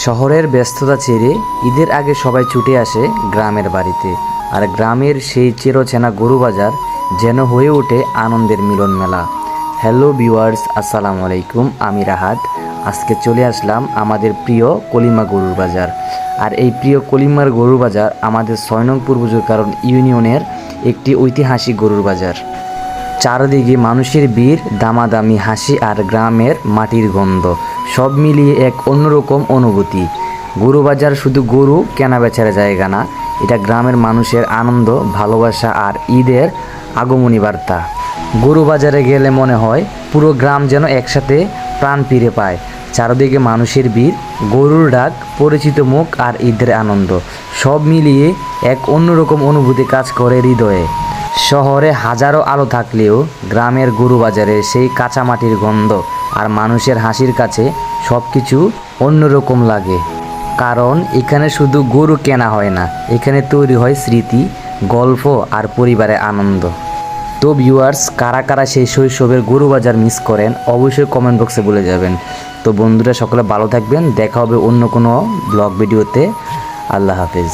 শহরের ব্যস্ততা ছেড়ে ঈদের আগে সবাই ছুটে আসে গ্রামের বাড়িতে। আর গ্রামের সেই চিরচেনা গরু বাজার যেন হয়ে ওঠে আনন্দের মিলন মেলা। হ্যালো ভিউয়ার্স, আসসালামু আলাইকুম। আমি রাহাত। আজকে চলে আসলাম আমাদের প্রিয় কলিমা গরুর বাজার। আর এই প্রিয় কলিমার গরুর বাজার আমাদের 6 নং পূর্বজোরকারণ ইউনিয়নের একটি ঐতিহাসিক গরুর বাজার। চারদিকে মানুষের ভিড়, দামাদামি হাসি আর গ্রামের মাটির গন্ধ, সব মিলিয়ে এক অন্যরকম অনুভূতি। গরু বাজার শুধু গরু কেনা বেচার জায়গা না, এটা গ্রামের মানুষের আনন্দ, ভালোবাসা আর ঈদের আগমনী বার্তা। গরু বাজারে গেলে মনে হয় পুরো গ্রাম যেন একসাথে প্রাণ ফিরে পায়। চারদিকে মানুষের ভিড়, গরুর ডাক, পরিচিত মুখ আর ঈদের আনন্দ, সব মিলিয়ে এক অন্যরকম অনুভূতি কাজ করে হৃদয়ে। শহরে হাজারো আলো থাকলেও গ্রামের গরু বাজারে সেই কাঁচা মাটির গন্ধ আর মানুষের হাসির কাছে সব কিছু অন্যরকম লাগে। কারণ এখানে শুধু গরু কেনা হয় না, এখানে তৈরি হয় স্মৃতি, গল্প আর পরিবারের আনন্দ। তো ভিউয়ার্স, কারা কারা সেই শৈশবের গরু বাজার মিস করেন অবশ্যই কমেন্ট বক্সে বলে যাবেন। তো বন্ধুরা, সকলে ভালো থাকবেন, দেখা হবে অন্য কোনো ব্লগ ভিডিওতে। আল্লাহ হাফেজ।